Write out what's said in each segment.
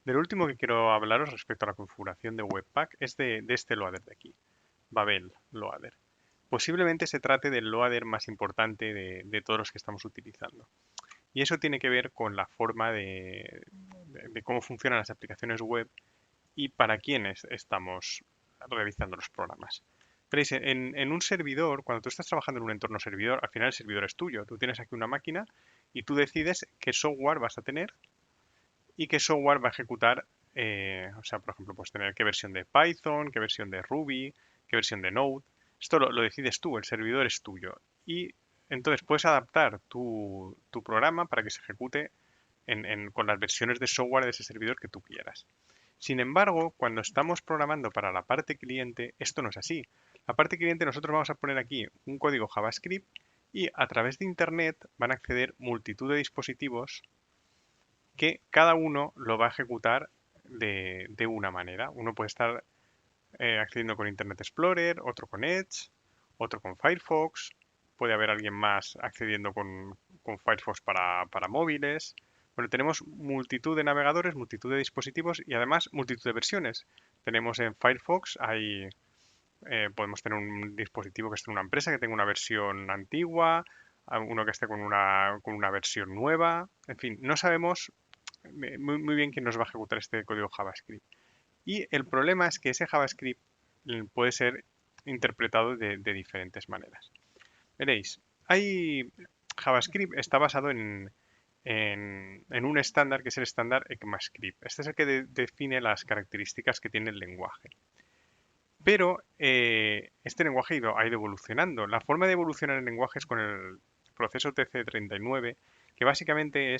Del último que quiero hablaros respecto a la configuración de Webpack es de este loader de aquí, Babel Loader. Posiblemente se trate del loader más importante de todos los que estamos utilizando. Y eso tiene que ver con la forma de cómo funcionan las aplicaciones web y para quiénes estamos realizando los programas. Veréis, en un servidor, cuando tú estás trabajando en un entorno servidor, al final el servidor es tuyo. Tú tienes aquí una máquina y tú decides qué software vas a tener y qué software va a ejecutar. O sea, por ejemplo, puedes tener qué versión de Python, qué versión de Ruby, qué versión de Node. Esto lo decides tú, el servidor es tuyo. Y entonces puedes adaptar tu programa para que se ejecute con las versiones de software de ese servidor que tú quieras. Sin embargo, cuando estamos programando para la parte cliente, esto no es así. La parte cliente nosotros vamos a poner aquí un código JavaScript y a través de Internet van a acceder multitud de dispositivos que cada uno lo va a ejecutar de una manera. Uno puede estar accediendo con Internet Explorer, otro con Edge, otro con Firefox. Puede haber alguien más accediendo con Firefox para móviles. Bueno, tenemos multitud de navegadores, multitud de dispositivos y además multitud de versiones. Tenemos en Firefox, podemos tener un dispositivo que esté en una empresa que tenga una versión antigua, uno que esté con una versión nueva. En fin, no sabemos muy bien quién nos va a ejecutar este código JavaScript. Y el problema es que ese JavaScript puede ser interpretado de diferentes maneras. Veréis, JavaScript está basado en un estándar que es el estándar ECMAScript. Este es el que define las características que tiene el lenguaje. Pero este lenguaje ha ido evolucionando. La forma de evolucionar el lenguaje es con el proceso TC39, que básicamente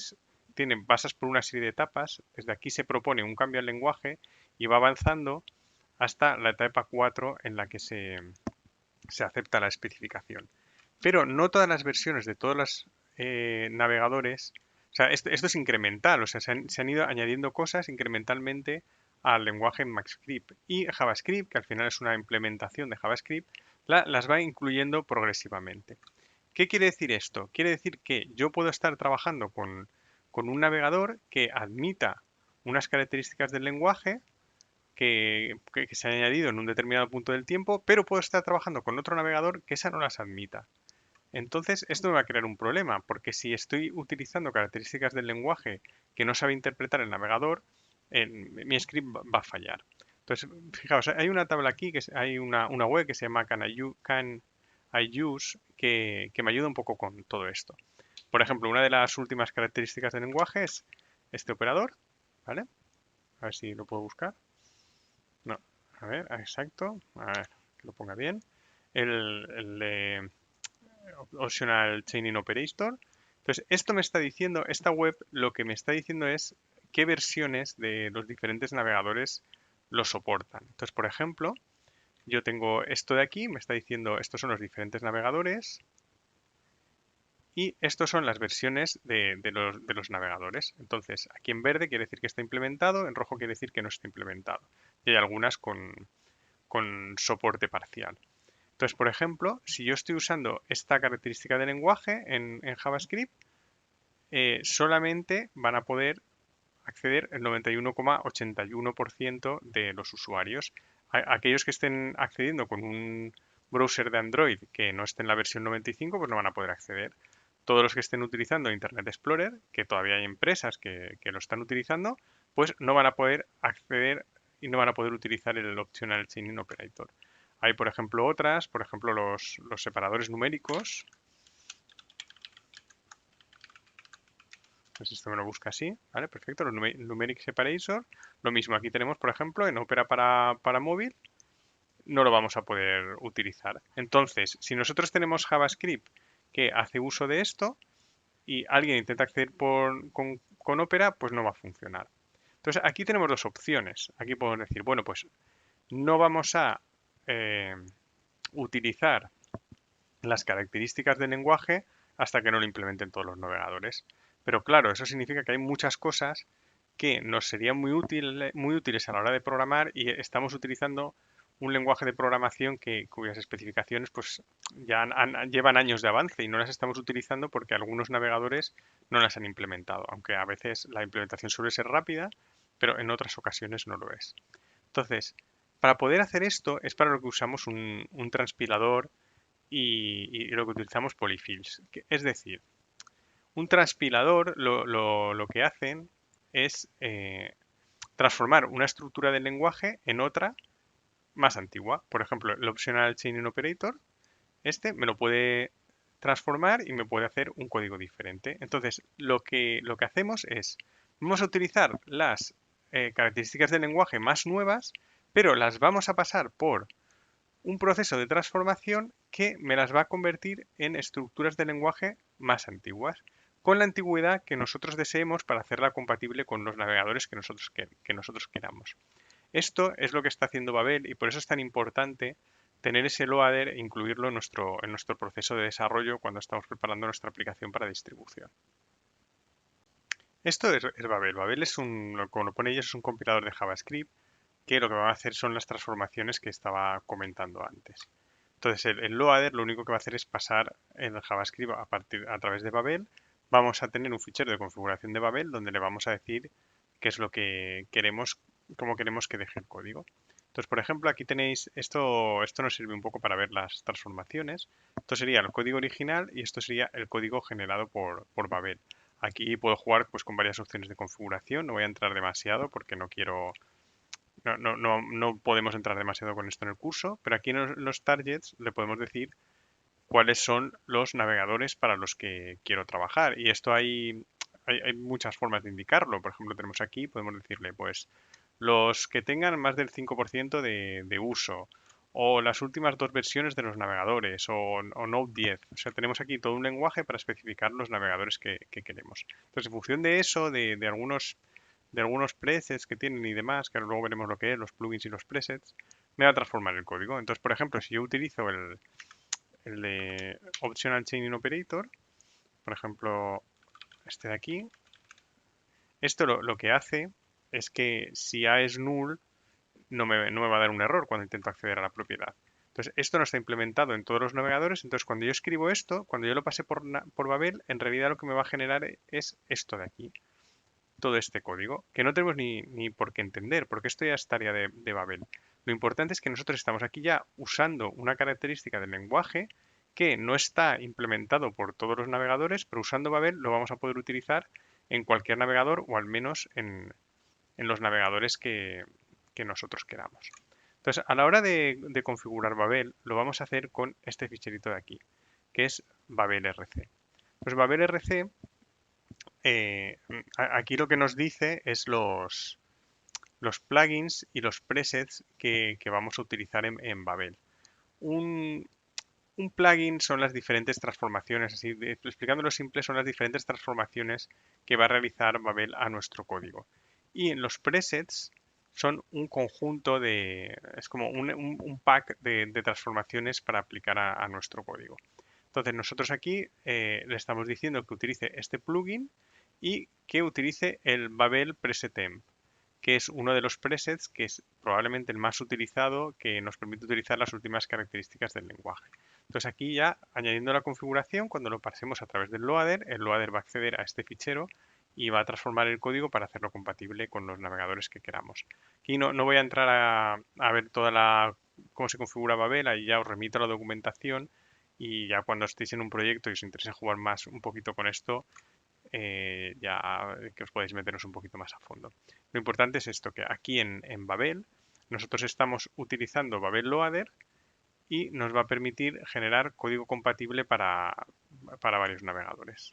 basas por una serie de etapas. Desde aquí se propone un cambio al lenguaje y va avanzando hasta la etapa 4 en la que se acepta la especificación. Pero no todas las versiones de todos los navegadores, o sea, esto es incremental, o sea, se han ido añadiendo cosas incrementalmente al lenguaje MaxScript y JavaScript, que al final es una implementación de JavaScript, las va incluyendo progresivamente. ¿Qué quiere decir esto? Quiere decir que yo puedo estar trabajando con un navegador que admita unas características del lenguaje que se han añadido en un determinado punto del tiempo, pero puedo estar trabajando con otro navegador que esa no las admita. Entonces, esto me va a crear un problema, porque si estoy utilizando características del lenguaje que no sabe interpretar el navegador, mi script va a fallar. Entonces, fijaos, hay una tabla aquí, hay una web que se llama Can I Use, que me ayuda un poco con todo esto. Por ejemplo, una de las últimas características del lenguaje es este operador, ¿vale? A ver si lo puedo buscar. No, a ver, exacto. A ver, que lo ponga bien. El de Optional Chaining Operator. Entonces, esto me está diciendo, esta web lo que me está diciendo es qué versiones de los diferentes navegadores lo soportan. Entonces, por ejemplo, yo tengo esto de aquí, me está diciendo estos son los diferentes navegadores y estos son las versiones de los navegadores. Entonces, aquí en verde quiere decir que está implementado, en rojo quiere decir que no está implementado. Y hay algunas con soporte parcial. Entonces, por ejemplo, si yo estoy usando esta característica de lenguaje en JavaScript, solamente van a poder acceder el 91,81% de los usuarios. Aquellos que estén accediendo con un browser de Android que no esté en la versión 95, pues no van a poder acceder. Todos los que estén utilizando Internet Explorer, que todavía hay empresas que lo están utilizando, pues no van a poder acceder y no van a poder utilizar el Optional Chaining Operator. Hay, por ejemplo, otras, por ejemplo, los separadores numéricos. Pues esto me lo busca así, ¿vale? Perfecto, los numeric separator. Lo mismo aquí tenemos, por ejemplo, en Opera para móvil, no lo vamos a poder utilizar. Entonces, si nosotros tenemos JavaScript que hace uso de esto y alguien intenta acceder con Opera, pues no va a funcionar. Entonces, aquí tenemos dos opciones. Aquí podemos decir, bueno, pues no vamos a eh, utilizar las características del lenguaje hasta que no lo implementen todos los navegadores. Pero claro, eso significa que hay muchas cosas que nos serían muy útiles a la hora de programar y estamos utilizando un lenguaje de programación cuyas especificaciones pues ya llevan años de avance y no las estamos utilizando porque algunos navegadores no las han implementado, aunque a veces la implementación suele ser rápida, pero en otras ocasiones no lo es. Entonces, para poder hacer esto es para lo que usamos un transpilador y lo que utilizamos polyfills. Es decir, un transpilador lo que hacen es transformar una estructura del lenguaje en otra más antigua. Por ejemplo, el Optional Chaining Operator, este me lo puede transformar y me puede hacer un código diferente. Entonces, lo que hacemos es, vamos a utilizar las características del lenguaje más nuevas, pero las vamos a pasar por un proceso de transformación que me las va a convertir en estructuras de lenguaje más antiguas, con la antigüedad que nosotros deseemos para hacerla compatible con los navegadores que nosotros queramos. Esto es lo que está haciendo Babel y por eso es tan importante tener ese loader e incluirlo en nuestro proceso de desarrollo cuando estamos preparando nuestra aplicación para distribución. Esto es Babel. Babel es como lo pone ellos, es un compilador de JavaScript que lo que va a hacer son las transformaciones que estaba comentando antes. Entonces el loader lo único que va a hacer es pasar el JavaScript a través de Babel. Vamos a tener un fichero de configuración de Babel donde le vamos a decir qué es lo que queremos, cómo queremos que deje el código. Entonces, por ejemplo, aquí tenéis, esto nos sirve un poco para ver las transformaciones. Esto sería el código original y esto sería el código generado por Babel. Aquí puedo jugar pues, con varias opciones de configuración. No voy a entrar demasiado porque no quiero, no podemos entrar demasiado con esto en el curso, pero aquí en los targets le podemos decir cuáles son los navegadores para los que quiero trabajar. Y esto hay muchas formas de indicarlo. Por ejemplo, tenemos aquí, podemos decirle, pues, los que tengan más del 5% de uso, o las últimas dos versiones de los navegadores, o Node 10. O sea, tenemos aquí todo un lenguaje para especificar los navegadores que queremos. Entonces, en función de eso, de algunos presets que tienen y demás, que luego veremos lo que es, los plugins y los presets, me va a transformar el código. Entonces, por ejemplo, si yo utilizo el de Optional Chaining Operator, por ejemplo, este de aquí, esto lo que hace es que si A es null, no me va a dar un error cuando intento acceder a la propiedad. Entonces, esto no está implementado en todos los navegadores, entonces cuando yo escribo esto, cuando yo lo pase por Babel, en realidad lo que me va a generar es esto de aquí, todo este código, que no tenemos ni por qué entender, porque esto ya es tarea de Babel. Lo importante es que nosotros estamos aquí ya usando una característica del lenguaje que no está implementado por todos los navegadores, pero usando Babel lo vamos a poder utilizar en cualquier navegador o al menos en los navegadores que nosotros queramos. Entonces, a la hora de configurar Babel, lo vamos a hacer con este ficherito de aquí, que es Babel RC. Pues Babel RC aquí lo que nos dice es los plugins y los presets que vamos a utilizar en Babel. Un plugin son las diferentes transformaciones, así explicándolo simple, son las diferentes transformaciones que va a realizar Babel a nuestro código. Y en los presets son un conjunto es como un pack de transformaciones para aplicar a nuestro código. Entonces nosotros aquí le estamos diciendo que utilice este plugin y que utilice el Babel Preset Temp, que es uno de los presets que es probablemente el más utilizado, que nos permite utilizar las últimas características del lenguaje. Entonces aquí ya añadiendo la configuración, cuando lo pasemos a través del loader, el loader va a acceder a este fichero y va a transformar el código para hacerlo compatible con los navegadores que queramos. Aquí no voy a entrar a ver cómo se configura Babel, ahí ya os remito a la documentación y ya cuando estéis en un proyecto y os interese jugar más un poquito con esto, ya que os podéis meteros un poquito más a fondo. Lo importante es esto, que aquí en Babel nosotros estamos utilizando Babel Loader y nos va a permitir generar código compatible para varios navegadores.